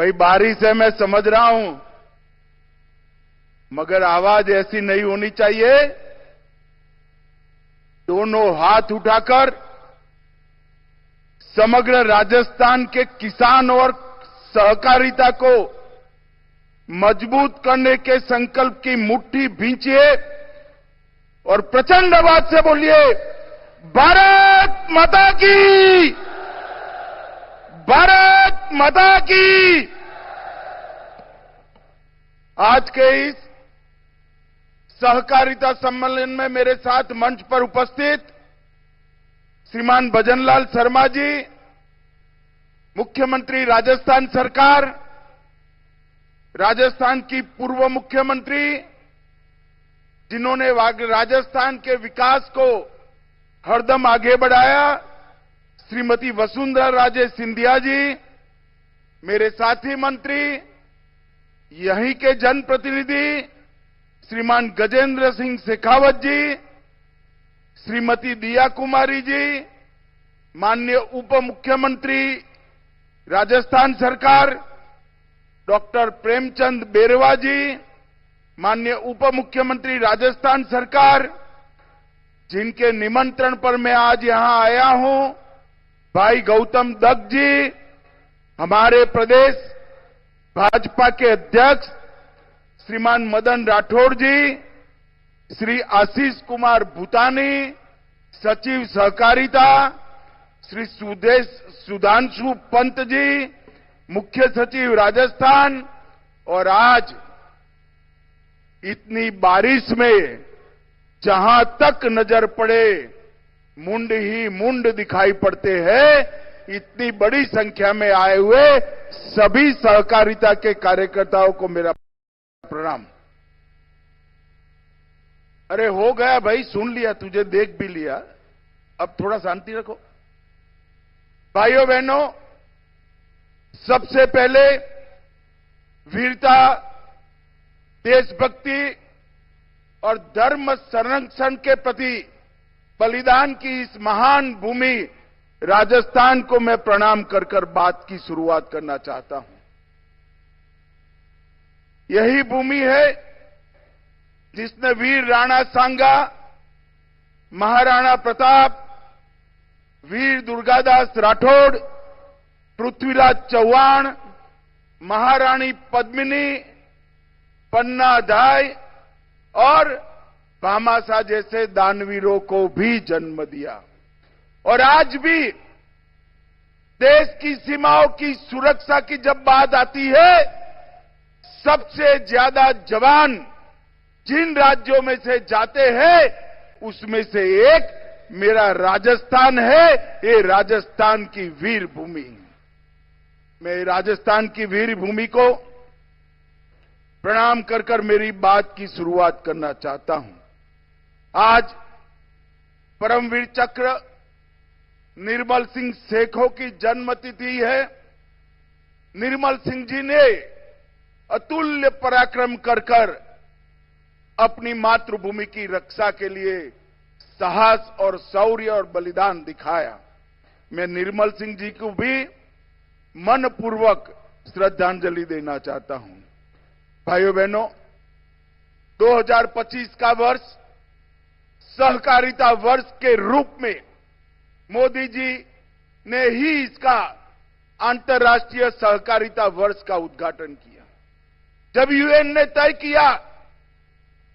भाई बारिश है, मैं समझ रहा हूं, मगर आवाज ऐसी नहीं होनी चाहिए। दोनों हाथ उठाकर समग्र राजस्थान के किसान और सहकारिता को मजबूत करने के संकल्प की मुट्ठी भींचिए और प्रचंड आवाज से बोलिए, भारत माता की, भारत माता की। आज के इस सहकारिता सम्मेलन में मेरे साथ मंच पर उपस्थित श्रीमान भजनलाल शर्मा जी, मुख्यमंत्री राजस्थान सरकार, राजस्थान की पूर्व मुख्यमंत्री जिन्होंने राजस्थान के विकास को हरदम आगे बढ़ाया, श्रीमती वसुंधरा राजे सिंधिया जी, मेरे साथी मंत्री, यहीं के जनप्रतिनिधि श्रीमान गजेंद्र सिंह शेखावत जी, श्रीमती दिया कुमारी जी, माननीय उप मुख्यमंत्री राजस्थान सरकार डॉक्टर प्रेमचंद बेरवा जी, माननीय उप मुख्यमंत्री राजस्थान सरकार, जिनके निमंत्रण पर मैं आज यहां आया हूं, भाई गौतम दत्त जी, हमारे प्रदेश भाजपा के अध्यक्ष श्रीमान मदन राठौड़ जी, श्री आशीष कुमार भूतानी, सचिव सहकारिता श्री सुधांशु पंत जी, मुख्य सचिव राजस्थान, और आज इतनी बारिश में जहां तक नजर पड़े मुंड ही मुंड दिखाई पड़ते हैं, इतनी बड़ी संख्या में आए हुए सभी सहकारिता के कार्यकर्ताओं को मेरा प्रणाम। अरे हो गया भाई, सुन लिया, तुझे देख भी लिया, अब थोड़ा शांति रखो। भाइयों बहनों, सबसे पहले वीरता, देशभक्ति और धर्म संरक्षण के प्रति बलिदान की इस महान भूमि राजस्थान को मैं प्रणाम कर कर बात की शुरुआत करना चाहता हूं। यही भूमि है जिसने वीर राणा सांगा, महाराणा प्रताप, वीर दुर्गादास राठौड़, पृथ्वीराज चौहान, महारानी पद्मिनी, पन्ना दाई और भामाशाह जैसे दानवीरों को भी जन्म दिया। और आज भी देश की सीमाओं की सुरक्षा की जब बात आती है, सबसे ज्यादा जवान जिन राज्यों में से जाते हैं, उसमें से एक मेरा राजस्थान है। ये राजस्थान की वीर भूमि, मैं राजस्थान की वीर भूमि को प्रणाम कर कर मेरी बात की शुरुआत करना चाहता हूं। आज परमवीर चक्र निर्मल सिंह सेखों की जन्मतिथि है। निर्मल सिंह जी ने अतुल्य पराक्रम कर कर अपनी मातृभूमि की रक्षा के लिए साहस और शौर्य और बलिदान दिखाया। मैं निर्मल सिंह जी को भी मनपूर्वक श्रद्धांजलि देना चाहता हूं। भाइयों बहनों, 2025 का वर्ष सहकारिता वर्ष के रूप में मोदी जी ने ही इसका अंतर्राष्ट्रीय सहकारिता वर्ष का उद्घाटन किया। जब यूएन ने तय किया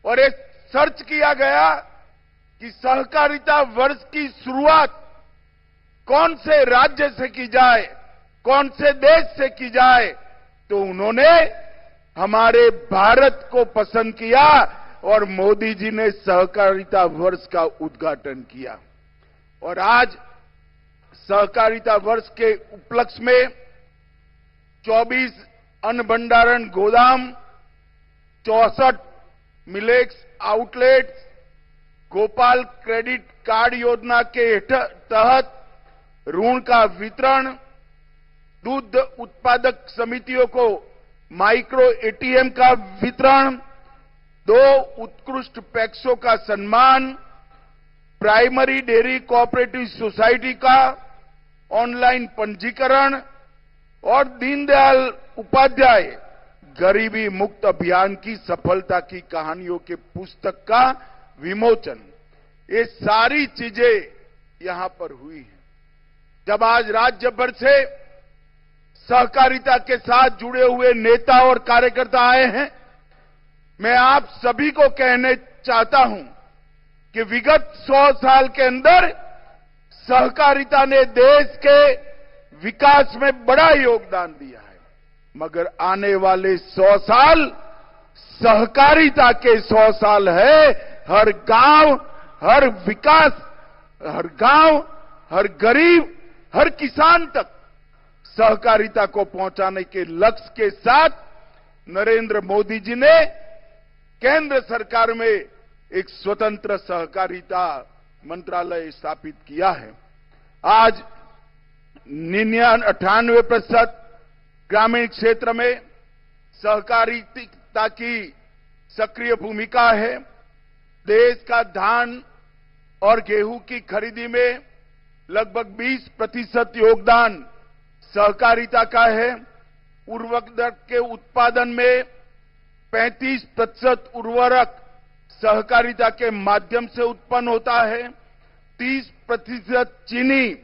और एक सर्च किया गया कि सहकारिता वर्ष की शुरुआत कौन से राज्य से की जाए, कौन से देश से की जाए, तो उन्होंने हमारे भारत को पसंद किया और मोदी जी ने सहकारिता वर्ष का उद्घाटन किया। और आज सहकारिता वर्ष के उपलक्ष्य में 24 अन्न भंडारण गोदाम, 64 millets outlets, Gopal credit card योजना के तहत ऋण का वितरण, दूध उत्पादक समितियों को माइक्रो एटीएम का वितरण, 2 उत्कृष्ट पैक्सों का सम्मान, प्राइमरी डेयरी कोऑपरेटिव सोसाइटी का ऑनलाइन पंजीकरण और दीनदयाल उपाध्याय गरीबी मुक्त अभियान की सफलता की कहानियों के पुस्तक का विमोचन, ये सारी चीजें यहां पर हुई हैं। जब आज राज्य भर से सहकारिता के साथ जुड़े हुए नेता और कार्यकर्ता आए हैं, मैं आप सभी को कहने चाहता हूं कि विगत 100 साल के अंदर सहकारिता ने देश के विकास में बड़ा योगदान दिया है, मगर आने वाले 100 साल सहकारिता के 100 साल है। हर गांव, हर विकास, हर गांव, हर गरीब, हर किसान तक सहकारिता को पहुंचाने के लक्ष्य के साथ नरेंद्र मोदी जी ने केंद्र सरकार में एक स्वतंत्र सहकारिता मंत्रालय स्थापित किया है। आज 98% ग्रामीण क्षेत्र में सहकारिता की सक्रिय भूमिका है। देश का धान और गेहूं की खरीदी में लगभग 20% योगदान सहकारिता का है। उर्वरक के उत्पादन में 35% उर्वरक सहकारिता के माध्यम से उत्पन्न होता है। 30% चीनी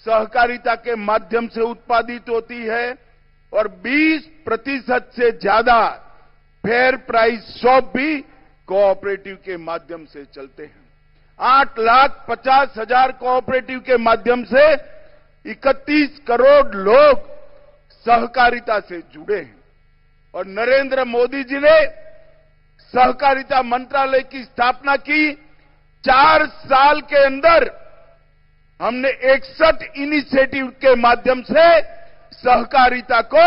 सहकारिता के माध्यम से उत्पादित होती है और 20% से ज्यादा फेयर प्राइस शॉप भी कोऑपरेटिव के माध्यम से चलते हैं। 8,50,000 कोऑपरेटिव के माध्यम से 31 करोड़ लोग सहकारिता से जुड़े हैं और नरेंद्र मोदी जी ने सहकारिता मंत्रालय की स्थापना की। 4 साल के अंदर हमने 61 इनिशिएटिव के माध्यम से सहकारिता को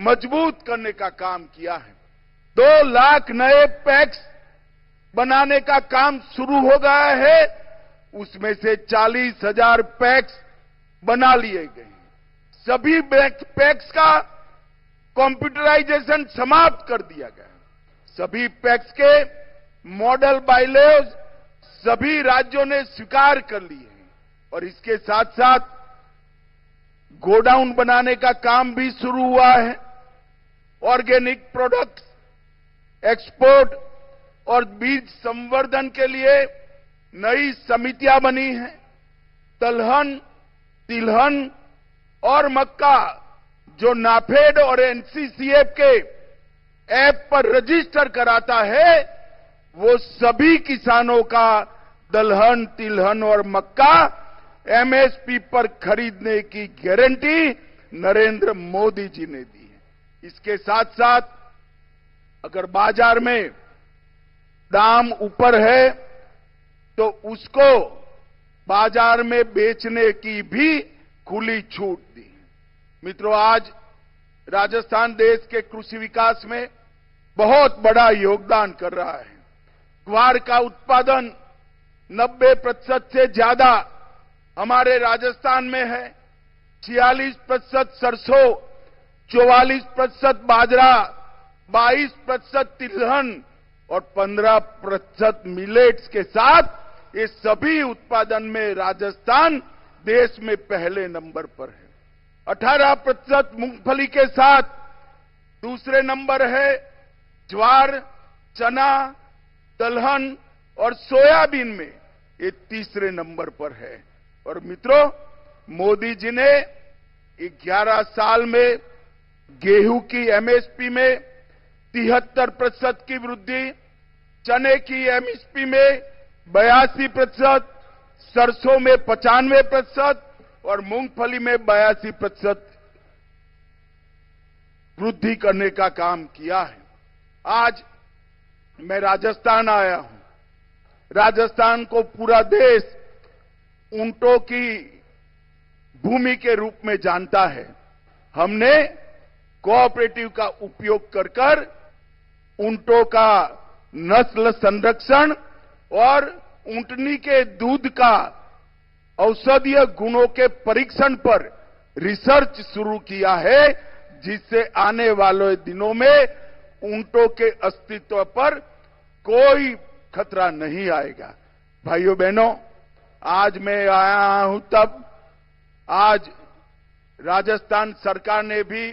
मजबूत करने का काम किया है। 2 लाख नए पैक्स बनाने का काम शुरू हो गया है, उसमें से 40,000 पैक्स बना लिए गए हैं। सभी पैक्स का कंप्यूटराइजेशन समाप्त कर दिया गया है। सभी पैक्स के मॉडल बायलॉज सभी राज्यों ने स्वीकार कर लिए हैं और इसके साथ साथ गोडाउन बनाने का काम भी शुरू हुआ है। ऑर्गेनिक प्रोडक्ट्स एक्सपोर्ट और बीज संवर्धन के लिए नई समितियां बनी हैं। दलहन, तिलहन और मक्का जो नाफेड और एनसीसीएफ के ऐप पर रजिस्टर कराता है, वो सभी किसानों का दलहन, तिलहन और मक्का एमएसपी पर खरीदने की गारंटी नरेंद्र मोदी जी ने दी है। इसके साथ साथ अगर बाजार में दाम ऊपर है तो उसको बाजार में बेचने की भी खुली छूट दी है। मित्रों, आज राजस्थान देश के कृषि विकास में बहुत बड़ा योगदान कर रहा है। ग्वार का उत्पादन 90% से ज्यादा हमारे राजस्थान में है। 46% सरसों, 44% बाजरा, 22% तिलहन और 15% मिलेट्स के साथ ये सभी उत्पादन में राजस्थान देश में पहले नंबर पर है। 18% मूंगफली के साथ दूसरे नंबर है। ज्वार, चना, दलहन और सोयाबीन में ये तीसरे नंबर पर है। और मित्रों, मोदी जी ने 11 साल में गेहूं की एमएसपी में 73% की वृद्धि, चने की एमएसपी में 82%, सरसों में 95% और मूंगफली में 82% वृद्धि करने का काम किया है। आज मैं राजस्थान आया हूं। राजस्थान को पूरा देश ऊंटों की भूमि के रूप में जानता है। हमने कोऑपरेटिव का उपयोग कर ऊंटों का नस्ल संरक्षण और ऊंटनी के दूध का औषधीय गुणों के परीक्षण पर रिसर्च शुरू किया है, जिससे आने वाले दिनों में ऊंटों के अस्तित्व पर कोई खतरा नहीं आएगा। भाइयों बहनों, आज मैं आया हूं तब आज राजस्थान सरकार ने भी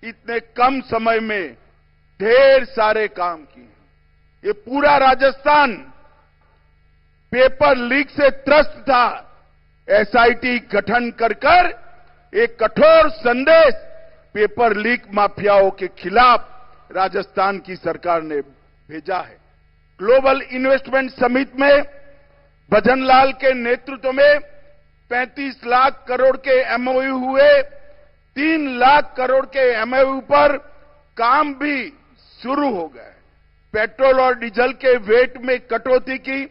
इतने कम समय में ढेर सारे काम किए। ये पूरा राजस्थान पेपर लीक से त्रस्त था। एसआईटी गठन कर एक कठोर संदेश पेपर लीक माफियाओं के खिलाफ राजस्थान की सरकार ने भेजा है। ग्लोबल इन्वेस्टमेंट समिट में भजनलाल के नेतृत्व में 35 लाख करोड़ के एमओयू हुए। 3 लाख करोड़ के एमओयू पर काम भी शुरू हो गए। पेट्रोल और डीजल के वेट में कटौती की,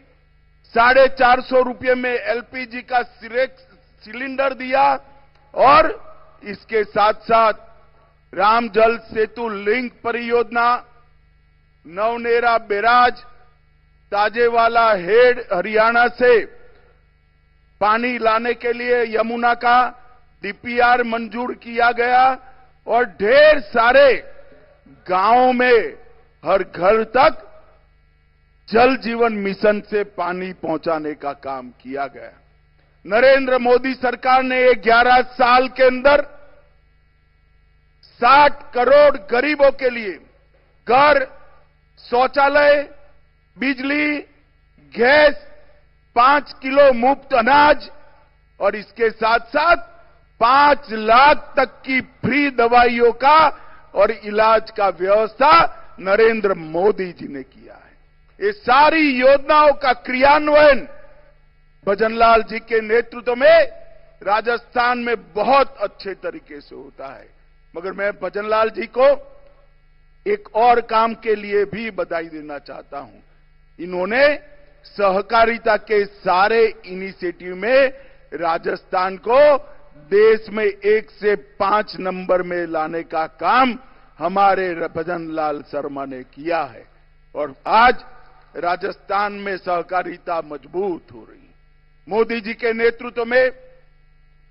450 रुपये में एलपीजी का सिलेंडर दिया और इसके साथ साथ राम जल सेतु लिंक परियोजना, नवनेरा बैराज, ताजेवाला हेड हरियाणा से पानी लाने के लिए यमुना का डीपीआर मंजूर किया गया और ढेर सारे गांवों में हर घर तक जल जीवन मिशन से पानी पहुंचाने का काम किया गया। नरेंद्र मोदी सरकार ने 11 साल के अंदर 60 करोड़ गरीबों के लिए घर, शौचालय, बिजली, गैस, 5 किलो मुफ्त अनाज और इसके साथ साथ 5 लाख तक की फ्री दवाइयों का और इलाज का व्यवस्था नरेंद्र मोदी जी ने किया है। ये सारी योजनाओं का क्रियान्वयन भजनलाल जी के नेतृत्व में राजस्थान में बहुत अच्छे तरीके से होता है। मगर मैं भजनलाल जी को एक और काम के लिए भी बधाई देना चाहता हूं। इन्होंने सहकारिता के सारे इनिशिएटिव में राजस्थान को देश में 1 से 5 नंबर में लाने का काम हमारे भजनलाल शर्मा ने किया है और आज राजस्थान में सहकारिता मजबूत हो रही है। मोदी जी के नेतृत्व में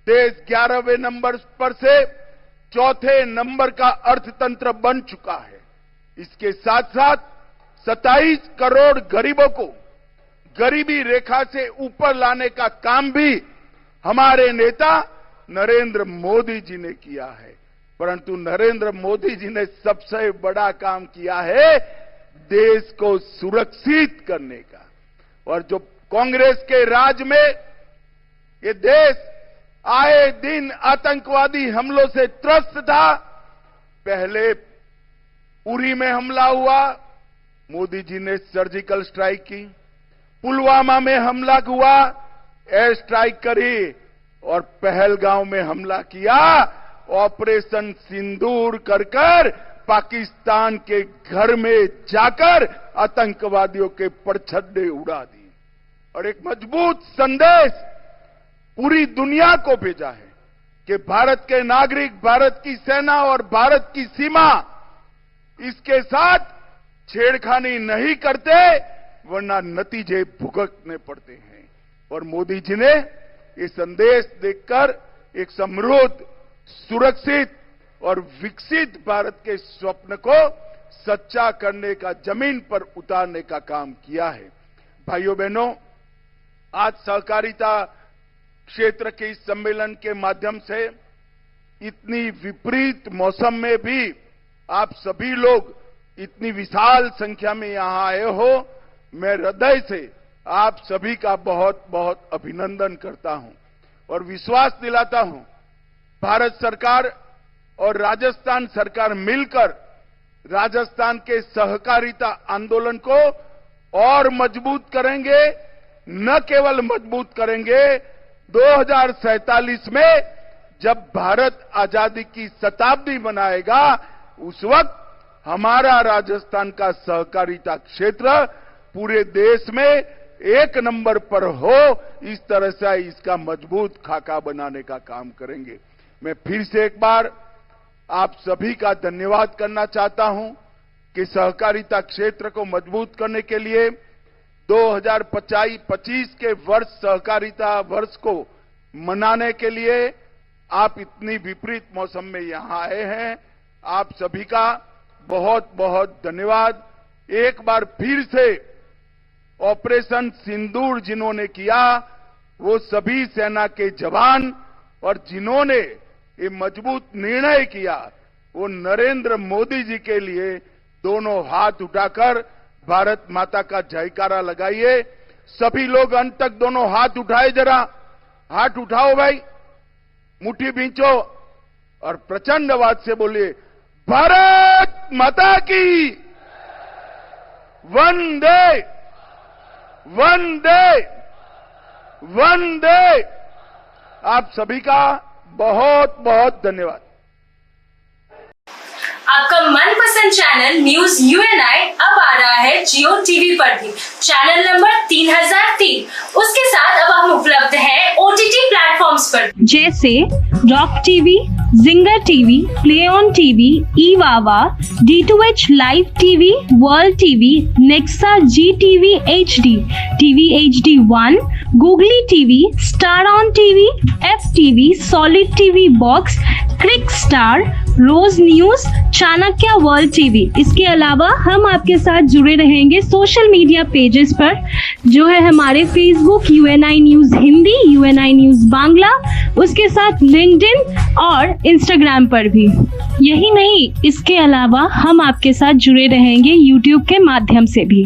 देश 11वें नंबर पर से 4थे नंबर का अर्थतंत्र बन चुका है। इसके साथ साथ 27 करोड़ गरीबों को गरीबी रेखा से ऊपर लाने का काम भी हमारे नेता नरेंद्र मोदी जी ने किया है। परंतु नरेंद्र मोदी जी ने सबसे बड़ा काम किया है देश को सुरक्षित करने का। और जो कांग्रेस के राज में ये देश आए दिन आतंकवादी हमलों से त्रस्त था। पहले उरी में हमला हुआ, मोदी जी ने सर्जिकल स्ट्राइक की। पुलवामा में हमला हुआ, एयर स्ट्राइक करी और पहलगांव में हमला किया। ऑपरेशन सिंदूर कर पाकिस्तान के घर में जाकर आतंकवादियों के परछत्ते उड़ा दिए और एक मजबूत संदेश पूरी दुनिया को भेजा है कि भारत के नागरिक, भारत की सेना और भारत की सीमा इसके साथ छेड़खानी नहीं करते वरना नतीजे भुगतने पड़ते हैं। और मोदी जी ने ये संदेश देकर एक समृद्ध, सुरक्षित और विकसित भारत के स्वप्न को सच्चा करने का, जमीन पर उतारने का काम किया है। भाइयों बहनों, आज सहकारिता क्षेत्र के इस सम्मेलन के माध्यम से इतनी विपरीत मौसम में भी आप सभी लोग इतनी विशाल संख्या में यहां आए हो। मैं हृदय से आप सभी का बहुत बहुत अभिनंदन करता हूं और विश्वास दिलाता हूं भारत सरकार और राजस्थान सरकार मिलकर राजस्थान के सहकारिता आंदोलन को और मजबूत करेंगे। न केवल मजबूत करेंगे, 2047 में जब भारत आजादी की शताब्दी मनाएगा उस वक्त हमारा राजस्थान का सहकारिता क्षेत्र पूरे देश में 1 नंबर पर हो। इस तरह से इसका मजबूत खाका बनाने का काम करेंगे। मैं फिर से एक बार आप सभी का धन्यवाद करना चाहता हूं कि सहकारिता क्षेत्र को मजबूत करने के लिए 2025 के वर्ष सहकारिता वर्ष को मनाने के लिए आप इतनी विपरीत मौसम में यहां आए हैं। आप सभी का बहुत बहुत धन्यवाद। एक बार फिर से ऑपरेशन सिंदूर जिन्होंने किया वो सभी सेना के जवान और जिन्होंने ये मजबूत निर्णय किया वो नरेंद्र मोदी जी के लिए दोनों हाथ उठाकर भारत माता का जयकारा लगाइए। सभी लोग अंत तक दोनों हाथ उठाए, जरा हाथ उठाओ भाई, मुट्ठी भींचो और प्रचंड आवाज से बोलिए, भारत माता की वंदे वंदे वंदे। आप सभी का बहुत बहुत धन्यवाद। आपका मनपसंद चैनल न्यूज यूएनआई अब आ रहा है जियो टीवी पर भी। चैनल नंबर 3003, उसके साथ अब हम उपलब्ध हैं ओटीटी प्लेटफॉर्म्स पर, जैसे rock TV, Zinger TV, play on TV, ईवावा, D2H live TV, world TV, Nexa Zee TV HD, TV HD1, googly TV, star on TV, FTV, solid TV box, crick star, rose news, Chanakya world TV. इसके अलावा हम आपके साथ जुड़े रहेंगे social media pages पर, जो है हमारे Facebook UNI news Hindi, UNI news Bangla, उसके साथ लिंक्डइन और इंस्टाग्राम पर भी। यही नहीं, इसके अलावा हम आपके साथ जुड़े रहेंगे यूट्यूब के माध्यम से भी।